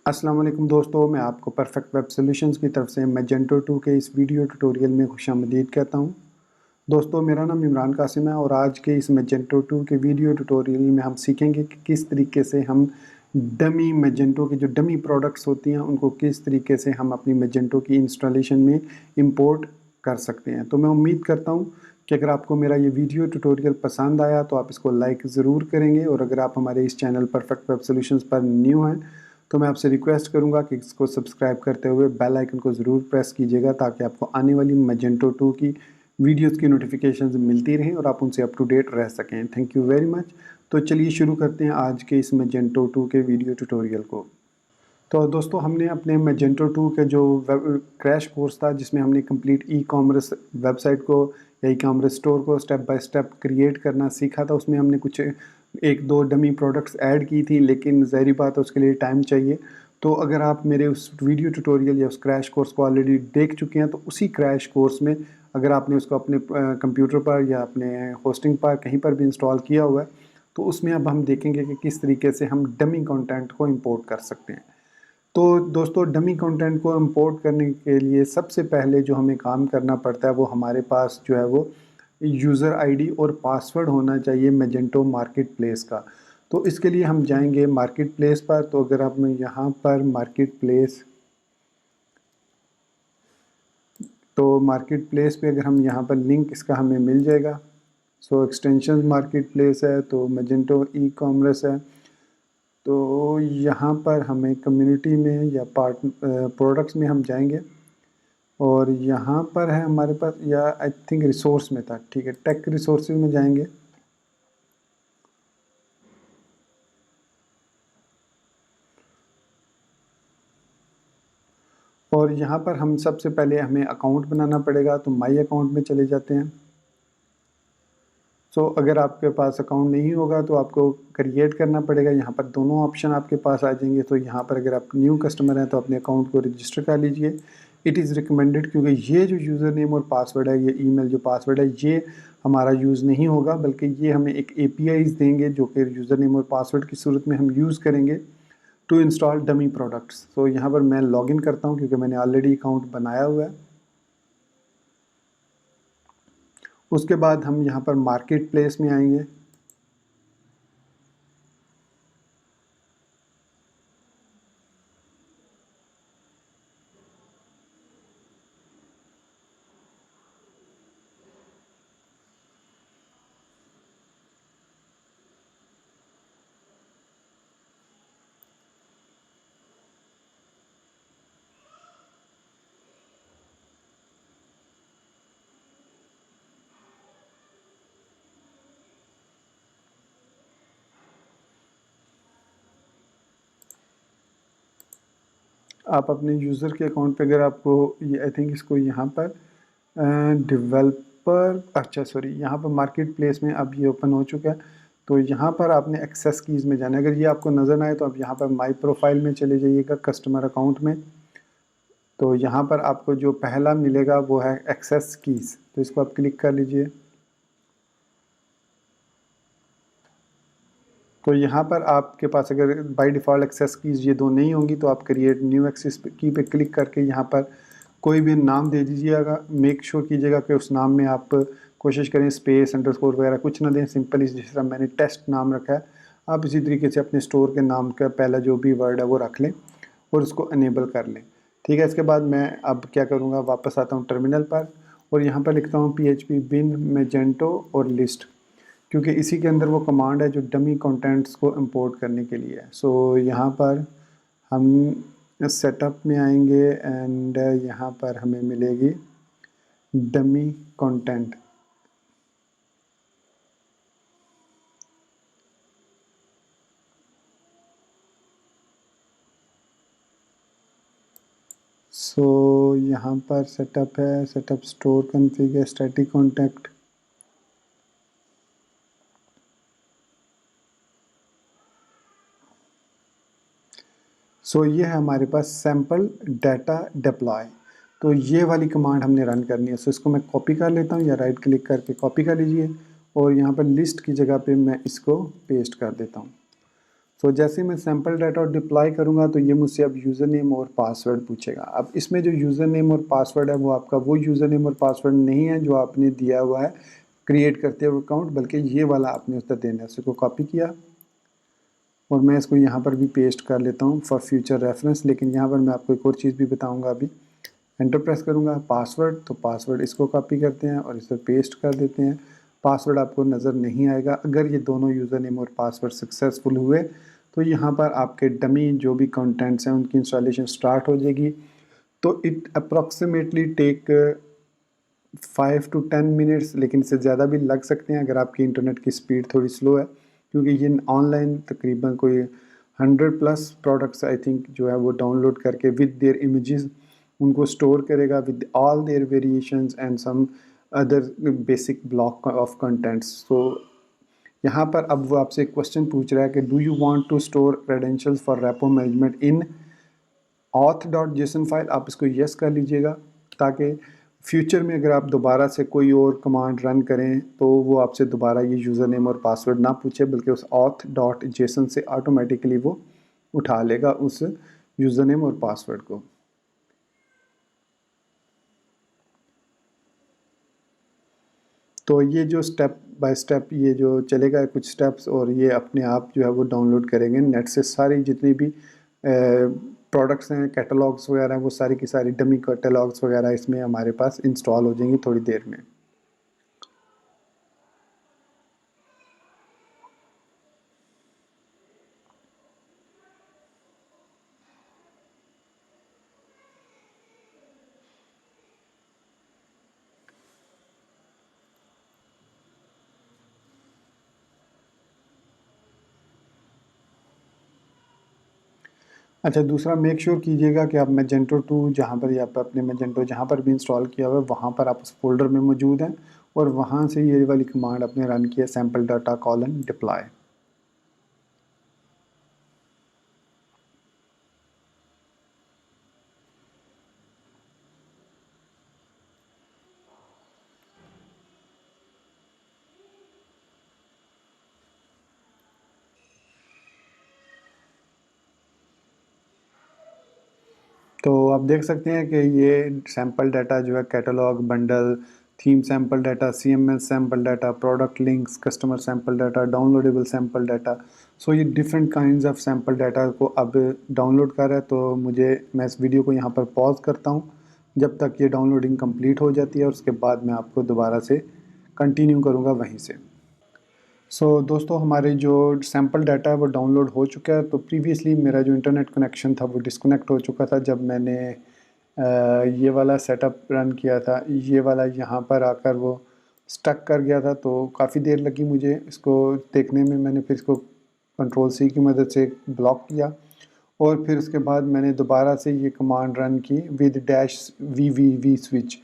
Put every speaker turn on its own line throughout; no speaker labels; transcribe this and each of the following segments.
अस्सलाम वालेकुम दोस्तों, मैं आपको परफेक्ट वेब सॉल्यूशंस की तरफ से मैजेंटो 2 के इस वीडियो ट्यूटोरियल में खुशामदीद कहता हूं। दोस्तों, मेरा नाम इमरान कासिम है और आज के इस मैजेंटो 2 के वीडियो ट्यूटोरियल में हम सीखेंगे कि किस तरीके से हम डमी मैजेंटो के जो डमी प्रोडक्ट्स होती हैं उनको किस तरीके से हम अपनी मैजेंटो की इंस्टॉलेशन में इंपोर्ट कर सकते हैं। तो मैं उम्मीद करता हूं कि अगर आपको मेरा ये वीडियो ट्यूटोरियल पसंद आया तो आप इसको लाइक ज़रूर करेंगे, और अगर आप हमारे इस चैनल परफेक्ट वेब सॉल्यूशंस पर न्यू हैं तो मैं आपसे रिक्वेस्ट करूंगा कि इसको सब्सक्राइब करते हुए बेल आइकन को ज़रूर प्रेस कीजिएगा ताकि आपको आने वाली मैजेंटो 2 की वीडियोस की नोटिफिकेशंस मिलती रहें और आप उनसे अप टू डेट रह सकें। Thank you very much. तो चलिए शुरू करते हैं आज के इस मैजेंटो 2 के वीडियो ट्यूटोरियल को। तो दोस्तों, हमने अपने मैजेंटो 2 के जो क्रैश कोर्स था जिसमें हमने कंप्लीट ई कॉमर्स वेबसाइट को या ई कॉमर्स स्टोर को स्टेप बाय स्टेप क्रिएट करना सीखा था, उसमें हमने कुछ एक दो डमी प्रोडक्ट्स ऐड की थी, लेकिन ज़ाहिर बात है उसके लिए टाइम चाहिए। तो अगर आप मेरे उस वीडियो ट्यूटोरियल या उस क्रैश कोर्स को ऑलरेडी देख चुके हैं तो उसी क्रैश कोर्स में अगर आपने उसको अपने कंप्यूटर पर या अपने होस्टिंग पर कहीं पर भी इंस्टॉल किया हुआ है तो उसमें अब हम देखेंगे कि किस तरीके से हम डमी कंटेंट को इंपोर्ट कर सकते हैं। तो दोस्तों, डमी कंटेंट को इंपोर्ट करने के लिए सबसे पहले जो हमें काम करना पड़ता है वो हमारे पास जो है वो यूज़र आईडी और पासवर्ड होना चाहिए मैजेंटो मार्केट प्लेस का। तो इसके लिए हम जाएंगे मार्केट प्लेस पर। तो अगर आप यहाँ पर मार्केट प्लेस पे अगर हम यहाँ पर लिंक इसका हमें मिल जाएगा। सो एक्सटेंशन मार्केट प्लेस है तो मैजेंटो ई कॉमर्स है। तो यहाँ पर हमें कम्युनिटी में या प्रोडक्ट्स में हम जाएंगे और यहाँ पर है हमारे पास, या आई थिंक रिसोर्स में था, ठीक है, टेक रिसोर्सेज में जाएंगे। और यहाँ पर हम सबसे पहले हमें अकाउंट बनाना पड़ेगा, तो माई अकाउंट में चले जाते हैं। सो अगर आपके पास अकाउंट नहीं होगा तो आपको क्रिएट करना पड़ेगा। यहाँ पर दोनों ऑप्शन आपके पास आ जाएंगे। तो यहाँ पर अगर आप न्यू कस्टमर हैं तो अपने अकाउंट को रजिस्टर कर लीजिए। इट इज़ रिकमेंडेड, क्योंकि ये जो यूज़र नेम और पासवर्ड है, ये ईमेल जो पासवर्ड है, ये हमारा यूज़ नहीं होगा, बल्कि ये हमें एक APIs देंगे जो कि यूज़र नेम और पासवर्ड की सूरत में हम यूज़ करेंगे टू इंस्टॉल डमी प्रोडक्ट्स। तो यहाँ पर मैं लॉगिन करता हूँ क्योंकि मैंने ऑलरेडी अकाउंट बनाया हुआ है। उसके बाद हम यहाँ पर मार्केट प्लेस में आएंगे। आप अपने यूज़र के अकाउंट पे अगर आपको ये आई थिंक इसको यहाँ पर डेवलपर, अच्छा सॉरी, यहाँ पर मार्केट प्लेस में अब ये ओपन हो चुका है। तो यहाँ पर आपने एक्सेस कीज़ में जाना है। अगर ये आपको नज़र ना आए तो आप यहाँ पर माई प्रोफाइल में चले जाइएगा, कस्टमर अकाउंट में। तो यहाँ पर आपको जो पहला मिलेगा वो है एक्सेस कीज़, तो इसको आप क्लिक कर लीजिए। तो यहाँ पर आपके पास अगर बाय डिफ़ॉल्ट एक्सेस कीज़ ये दो नहीं होंगी तो आप क्रिएट न्यू एक्सेस की पे क्लिक करके यहाँ पर कोई भी नाम दे दीजिएगा। मेक श्योर कीजिएगा कि उस नाम में आप कोशिश करें स्पेस अंडरस्कोर वगैरह कुछ ना दें, सिंपली जिस तरह मैंने टेस्ट नाम रखा है आप इसी तरीके से अपने स्टोर के नाम का पहला जो भी वर्ड है वो रख लें और उसको अनेबल कर लें। ठीक है, इसके बाद मैं अब क्या करूँगा, वापस आता हूँ टर्मिनल पर और यहाँ पर लिखता हूँ PHP bin मैजेंटो और लिस्ट, क्योंकि इसी के अंदर वो कमांड है जो डमी कंटेंट्स को इंपोर्ट करने के लिए है। सो यहाँ पर हम सेटअप में आएंगे एंड यहाँ पर हमें मिलेगी डमी कंटेंट। सो यहाँ पर सेटअप है, सेटअप स्टोर कॉन्फ़िग है, स्टैटिक कॉन्टेक्ट। सो ये है हमारे पास सैम्पल डाटा डिप्लॉय। तो ये वाली कमांड हमने रन करनी है। सो इसको मैं कॉपी कर लेता हूँ, या राइट क्लिक करके कॉपी कर लीजिए और यहाँ पर लिस्ट की जगह पे मैं इसको पेस्ट कर देता हूँ। तो जैसे मैं सैम्पल डाटा डिप्लॉय करूँगा तो ये मुझसे अब यूज़र नेम और पासवर्ड पूछेगा। अब इसमें जो यूज़र नेम और पासवर्ड है वो आपका वो यूज़र नेम और पासवर्ड नहीं है जो आपने दिया हुआ है क्रिएट करते हुए अकाउंट, बल्कि ये वाला आपने उसका देना है। इसको कॉपी किया और मैं इसको यहाँ पर भी पेस्ट कर लेता हूँ फॉर फ्यूचर रेफरेंस। लेकिन यहाँ पर मैं आपको एक और चीज़ भी बताऊँगा अभी। एंटर प्रेस करूँगा, पासवर्ड, तो पासवर्ड इसको कॉपी करते हैं और इसे पेस्ट कर देते हैं। पासवर्ड आपको नज़र नहीं आएगा। अगर ये दोनों यूज़र नेम और पासवर्ड सक्सेसफुल हुए तो यहाँ पर आपके डमी जो भी कंटेंट्स हैं उनकी इंस्टॉलेशन स्टार्ट हो जाएगी। तो it approximately take 5 to 10 minutes, लेकिन इससे ज़्यादा भी लग सकते हैं अगर आपकी इंटरनेट की स्पीड थोड़ी स्लो है, क्योंकि ये ऑनलाइन तकरीबन कोई 100+ प्रोडक्ट्स आई थिंक जो है वो डाउनलोड करके विद देयर इमेजेस उनको स्टोर करेगा with all their variations and some other basic block of contents. तो यहाँ पर अब वो आपसे एक क्वेश्चन पूछ रहा है कि do you want to store credentials for repo management in auth.json file. आप इसको यस कर लीजिएगा ताकि फ्यूचर में अगर आप दोबारा से कोई और कमांड रन करें तो वो आपसे दोबारा ये यूज़र नेम और पासवर्ड ना पूछे, बल्कि उस auth.json से ऑटोमेटिकली वो उठा लेगा उस यूज़र नेम और पासवर्ड को। तो ये जो स्टेप बाय स्टेप ये जो चलेगा कुछ स्टेप्स, और ये अपने आप जो है वो डाउनलोड करेंगे नेट से सारी जितनी भी प्रोडक्ट्स हैं, कैटलॉग्स वगैरह, वो सारी की सारी डमी कैटलॉग्स वगैरह इसमें हमारे पास इंस्टॉल हो जाएंगी थोड़ी देर में। अच्छा, दूसरा मेक श्योर कीजिएगा कि आप मैजेंटो 2 जहाँ पर या अपने मैजेंटो जहाँ पर भी इंस्टॉल किया हुआ है वहाँ पर आप उस फोल्डर में मौजूद हैं और वहाँ से ये वाली कमांड आपने रन किया सैम्पल डाटा कॉलन डिप्लॉय। तो आप देख सकते हैं कि ये सैम्पल डाटा जो है catalogue, bundle, theme sample data, CMS sample data, product links, customer sample data, downloadable sample data, so ये different kinds of sample data को अब डाउनलोड कर रहा है। तो मैं इस वीडियो को यहाँ पर पॉज करता हूँ जब तक ये डाउनलोडिंग कंप्लीट हो जाती है और उसके बाद मैं आपको दोबारा से कंटिन्यू करूँगा वहीं से। दोस्तों, हमारे जो सैम्पल डाटा है वो डाउनलोड हो चुका है। तो प्रीवियसली मेरा जो इंटरनेट कनेक्शन था वो डिस्कनेक्ट हो चुका था जब मैंने ये वाला सेटअप रन किया था। ये वाला यहाँ पर आकर वो स्टक कर गया था, तो काफ़ी देर लगी मुझे इसको देखने में। मैंने फिर इसको कंट्रोल-C की मदद से ब्लॉक किया और फिर उसके बाद मैंने दोबारा से ये कमांड रन की विद डैश वी स्विच।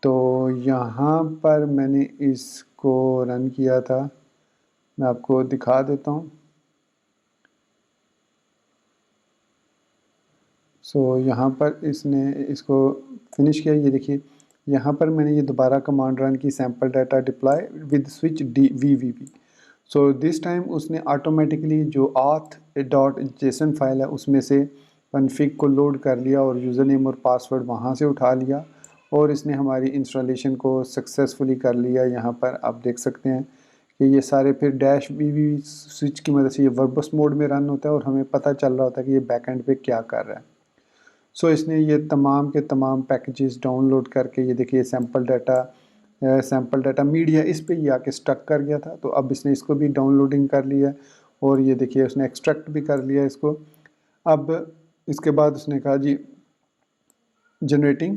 तो यहाँ पर मैंने इसको रन किया था, मैं आपको दिखा देता हूँ। यहाँ पर इसने इसको फिनिश किया। ये देखिए यहाँ पर मैंने ये दोबारा कमांड रन की sample data deploy with switch V. So this time उसने ऑटोमेटिकली जो auth.json फाइल है उसमें से कॉन्फ़िग को लोड कर लिया और यूज़र नेम और पासवर्ड वहाँ से उठा लिया और इसने हमारी इंस्टॉलेशन को सक्सेसफुली कर लिया। यहाँ पर आप देख सकते हैं कि ये सारे फिर डैश वी स्विच की मदद से ये वर्बस मोड में रन होता है और हमें पता चल रहा होता है कि ये बैकएंड पे क्या कर रहा है। इसने ये तमाम के तमाम पैकेजेस डाउनलोड करके ये देखिए सैम्पल डाटा मीडिया इस पे ये आके स्टक कर गया था। तो अब इसने इसको भी डाउनलोडिंग कर लिया और ये देखिए उसने एक्सट्रैक्ट भी कर लिया इसको। अब इसके बाद उसने कहा जी generating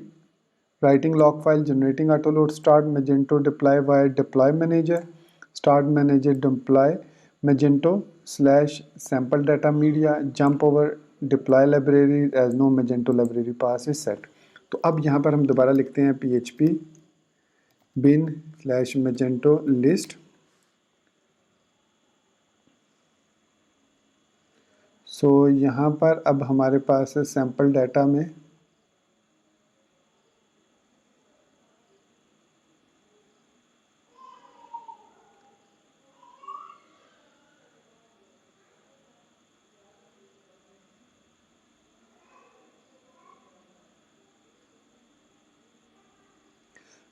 writing log file, generating auto load, start Magento deploy via deploy manager, start manager deploy Magento slash sample data media, jump over deploy library as no Magento library pass is set. तो अब यहाँ पर हम दोबारा लिखते हैं PHP bin slash Magento list. यहाँ पर अब हमारे पास है सैम्पल डाटा में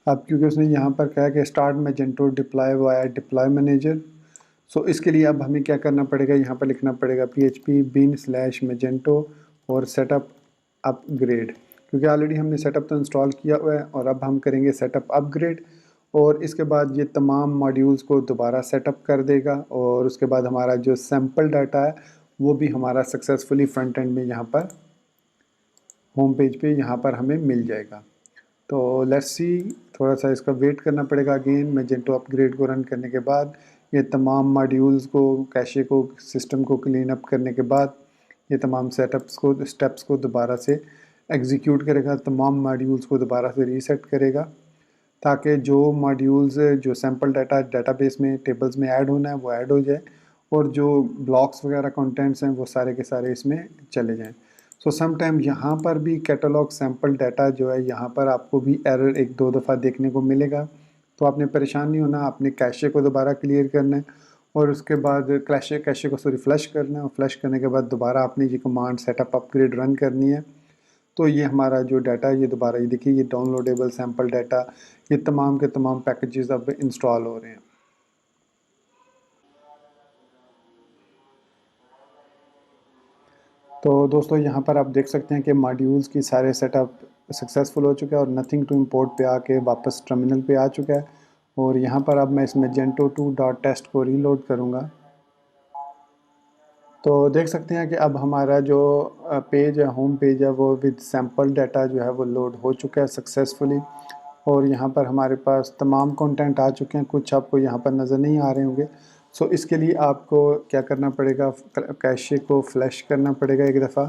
अब क्योंकि उसने यहाँ पर कहा कि start Magento deploy via deploy manager, so इसके लिए अब हमें क्या करना पड़ेगा, यहाँ पर लिखना पड़ेगा php bin/magento और सेटअप अपग्रेड, क्योंकि ऑलरेडी हमने सेटअप तो इंस्टॉल किया हुआ है और अब हम करेंगे सेटअप अपग्रेड। और इसके बाद ये तमाम मॉड्यूल्स को दोबारा सेटअप कर देगा और उसके बाद हमारा जो सैम्पल डाटा है वो भी हमारा सक्सेसफुली फ्रंट एंड में यहाँ पर होम पेज पे यहाँ पर हमें मिल जाएगा। तो लेट्स सी, थोड़ा सा इसका वेट करना पड़ेगा। अगेन मैजेंटो अपग्रेड को रन करने के बाद ये तमाम मॉड्यूल्स को, कैशे को, सिस्टम को क्लीन अप करने के बाद ये तमाम स्टेप्स को दोबारा से एग्जीक्यूट करेगा, तमाम मॉड्यूल्स को दोबारा से रीसेट करेगा, ताकि जो मॉड्यूल्स जो सैम्पल डाटा डेटाबेस में टेबल्स में ऐड होना है वो ऐड हो जाए और जो ब्लॉक्स वगैरह कंटेंट्स हैं वो सारे के सारे इसमें चले जाएं। सो समटाइम यहाँ पर भी कैटलॉग सैम्पल डाटा जो है यहाँ पर आपको भी एरर एक दो दफ़ा देखने को मिलेगा, तो आपने परेशान नहीं होना। आपने कैशे को दोबारा क्लियर करना है और उसके बाद कैशे को फ्लश करना है और फ्लश करने के बाद दोबारा आपने ये कमांड सेटअप अपग्रेड रन करनी है। तो ये हमारा जो डाटा है ये दोबारा, ये देखिए ये डाउनलोडेबल सैम्पल डाटा, ये तमाम के तमाम पैकेजेस अब इंस्टॉल हो रहे हैं। तो दोस्तों यहाँ पर आप देख सकते हैं कि मॉड्यूल्स की सारे सेटअप सक्सेसफुल हो चुका है और नथिंग टू इम्पोर्ट पे आके वापस टर्मिनल पे आ चुका है। और यहाँ पर अब मैं इस magento2.test को रीलोड करूँगा तो देख सकते हैं कि अब हमारा जो पेज है, होम पेज है, वो विद सैम्पल डाटा जो है वो लोड हो चुका है सक्सेसफुली। और यहाँ पर हमारे पास तमाम कंटेंट आ चुके हैं, कुछ आपको यहाँ पर नज़र नहीं आ रहे होंगे। सो इसके लिए आपको क्या करना पड़ेगा, कैशे को फ्लश करना पड़ेगा एक दफ़ा।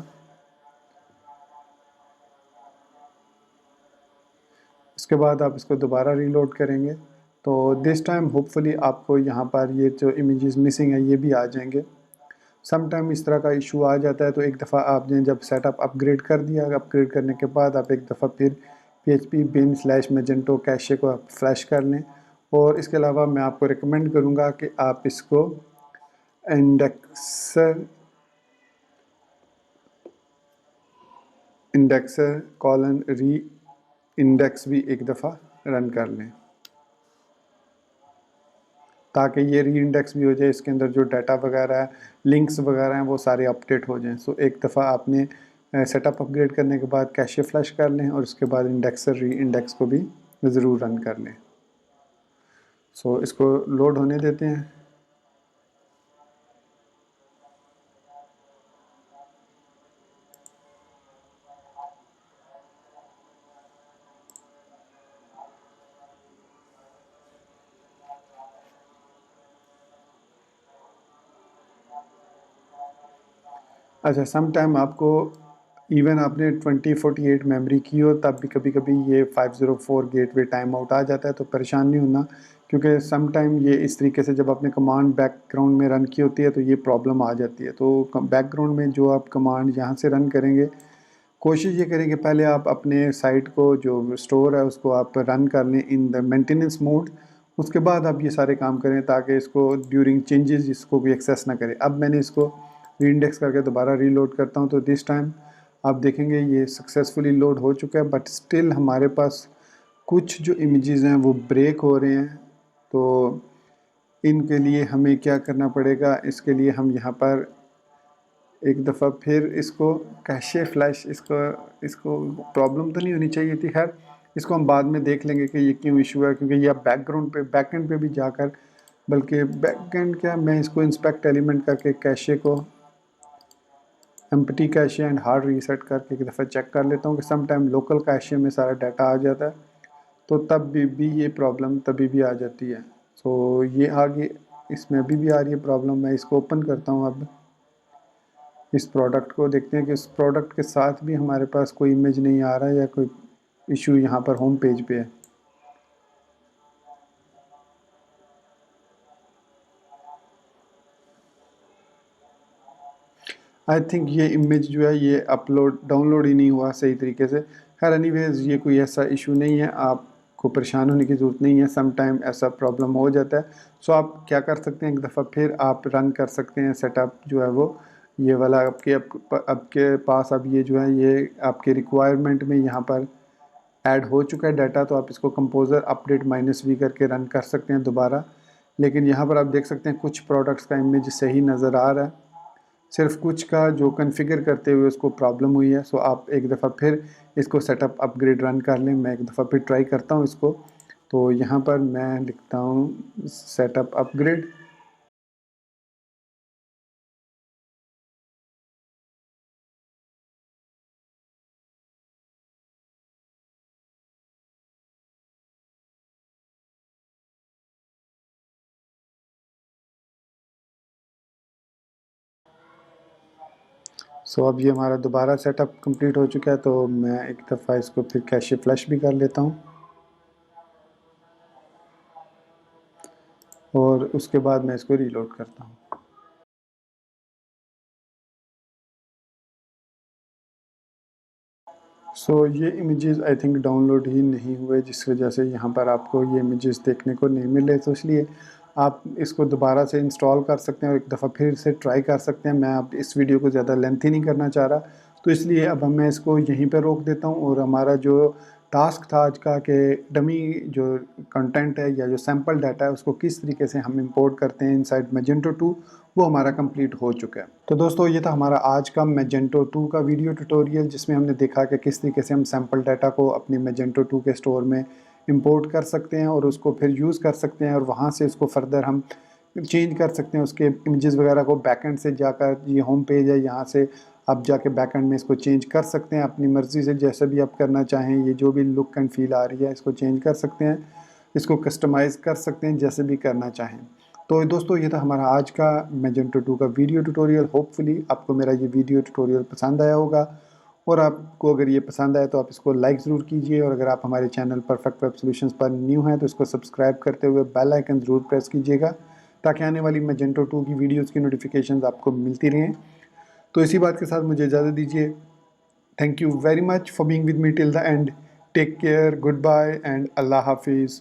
इसके बाद आप इसको दोबारा रीलोड करेंगे तो दिस टाइम होपफुली आपको यहाँ पर ये जो इमेजेस मिसिंग है ये भी आ जाएंगे। सम टाइम इस तरह का इशू आ जाता है, तो एक दफ़ा आपने जब सेटअप अपग्रेड कर दिया, अपग्रेड करने के बाद आप एक दफ़ा फिर php bin/magento कैशे को आप फ्लैश कर लें। और इसके अलावा मैं आपको रिकमेंड करूँगा कि आप इसको इंडेक्सर कॉलन री इंडेक्स भी एक दफ़ा रन कर लें, ताकि ये री इंडेक्स भी हो जाए, इसके अंदर जो डाटा वगैरह है, लिंक्स वगैरह हैं, वो सारे अपडेट हो जाएं। सो एक दफ़ा आपने सेटअप अपग्रेड करने के बाद कैशे फ्लश कर लें और उसके बाद इंडेक्सर री इंडेक्स को भी ज़रूर रन कर लें। सो इसको लोड होने देते हैं। अच्छा, सम टाइम आपको इवन आपने 2048 मेमोरी की हो तब भी कभी कभी ये 504 गेटवे टाइम आउट आ जाता है, तो परेशान नहीं होना, क्योंकि सम टाइम ये इस तरीके से जब आपने कमांड बैकग्राउंड में रन की होती है तो ये प्रॉब्लम आ जाती है। तो बैकग्राउंड में जो आप कमांड यहाँ से रन करेंगे, कोशिश ये करें कि पहले आप अपने साइट को जो स्टोर है उसको आप रन कर लें इन द मेंटेनेंस मोड, उसके बाद आप ये सारे काम करें ताकि इसको ड्यूरिंग चेंजेस इसको भी एक्सेस ना करें। अब मैंने इसको रीइंडेक्स करके दोबारा रीलोड करता हूँ तो दिस टाइम आप देखेंगे ये सक्सेसफुली लोड हो चुका है, बट स्टिल हमारे पास कुछ जो इमेजेस हैं वो ब्रेक हो रहे हैं। तो इनके लिए हमें क्या करना पड़ेगा, इसके लिए हम यहाँ पर एक दफ़ा फिर इसको कैशे फ्लैश, इसको प्रॉब्लम तो नहीं होनी चाहिए थी, खैर इसको हम बाद में देख लेंगे कि ये क्यों इशू है, क्योंकि ये बैकग्राउंड पे बैकएंड पे भी जाकर, बल्कि बैकएंड क्या, मैं इसको इंस्पेक्ट एलिमेंट करके कैशे को empty cache and hard reset करके एक दफ़ा चेक कर लेता हूँ कि सम टाइम लोकल कैशे में सारा डाटा आ जाता है, तो तब भी ये प्रॉब्लम तभी भी आ जाती है। सो ये आगे इसमें अभी भी आ रही है प्रॉब्लम। मैं इसको ओपन करता हूँ अब, इस प्रोडक्ट को देखते हैं कि इस प्रोडक्ट के साथ भी हमारे पास कोई इमेज नहीं आ रहा है या कोई इशू यहाँ पर होम पेज पे है। आई थिंक ये इमेज जो है ये डाउनलोड ही नहीं हुआ सही तरीके से। खैर एनीवेज ये कोई ऐसा इशू नहीं है, आपको परेशान होने की ज़रूरत नहीं है, सम टाइम ऐसा प्रॉब्लम हो जाता है। सो आप क्या कर सकते हैं, एक दफ़ा फिर आप रन कर सकते हैं सेटअप जो है वो, ये वाला आपके पास अब ये जो है ये आपके रिक्वायरमेंट में यहाँ पर ऐड हो चुका है डाटा, तो आप इसको कंपोज़र अपडेट -v करके रन कर सकते हैं दोबारा। लेकिन यहाँ पर आप देख सकते हैं कुछ प्रोडक्ट्स का इमेज सही नज़र आ रहा है, सिर्फ कुछ का जो कॉन्फ़िगर करते हुए उसको प्रॉब्लम हुई है। सो आप एक दफ़ा फिर इसको सेटअप अपग्रेड रन कर लें। मैं एक दफ़ा फिर ट्राई करता हूँ इसको। तो यहाँ पर मैं लिखता हूँ सेटअप अपग्रेड। सो अब ये हमारा दोबारा सेटअप कंप्लीट हो चुका है। तो मैं एक दफ़ा इसको फिर कैशे फ्लश भी कर लेता हूँ और उसके बाद मैं इसको रीलोड करता हूँ। सो ये इमेजेस आई थिंक डाउनलोड ही नहीं हुए, जिस वजह से यहाँ पर आपको ये इमेजेस देखने को नहीं मिले। तो इसलिए आप इसको दोबारा से इंस्टॉल कर सकते हैं और एक दफ़ा फिर से ट्राई कर सकते हैं। मैं अब इस वीडियो को ज़्यादा लेंथी नहीं करना चाह रहा, तो इसलिए अब मैं इसको यहीं पे रोक देता हूँ और हमारा जो टास्क था आज का कि डमी जो कंटेंट है या जो सैम्पल डाटा है उसको किस तरीके से हम इंपोर्ट करते हैं इनसाइड मैजेंटो 2, वो हमारा कंप्लीट हो चुका है। तो दोस्तों ये था हमारा आज का मैजेंटो 2 का वीडियो ट्यूटोरियल, जिसमें हमने देखा कि किस तरीके से हम सैम्पल डाटा को अपने मैजेंटो 2 के स्टोर में इंपोर्ट कर सकते हैं और उसको फिर यूज़ कर सकते हैं और वहाँ से उसको फर्दर हम चेंज कर सकते हैं। उसके इमेजेस वगैरह को बैकएंड से जाकर, ये होम पेज है यहाँ से आप जाके बैकएंड में इसको चेंज कर सकते हैं अपनी मर्ज़ी से, जैसे भी आप करना चाहें। ये जो भी लुक एंड फील आ रही है इसको चेंज कर सकते हैं, इसको कस्टमाइज़ कर सकते हैं जैसे भी करना चाहें। तो दोस्तों ये था हमारा आज का मैजेंटो 2 का वीडियो ट्यूटोरियल। होपफुली आपको मेरा ये वीडियो ट्यूटोरियल पसंद आया होगा और आपको अगर ये पसंद आए तो आप इसको लाइक ज़रूर कीजिए और अगर आप हमारे चैनल परफेक्ट वेब सॉल्यूशंस पर न्यू हैं तो इसको सब्सक्राइब करते हुए बेल आइकन ज़रूर प्रेस कीजिएगा ताकि आने वाली मैजेंटो 2 की वीडियोज़ की नोटिफिकेशंस आपको मिलती रहें। तो इसी बात के साथ मुझे इजाज़त दीजिए। Thank you very much for being with me till the end. Take care, goodbye and अल्लाह हाफिज़।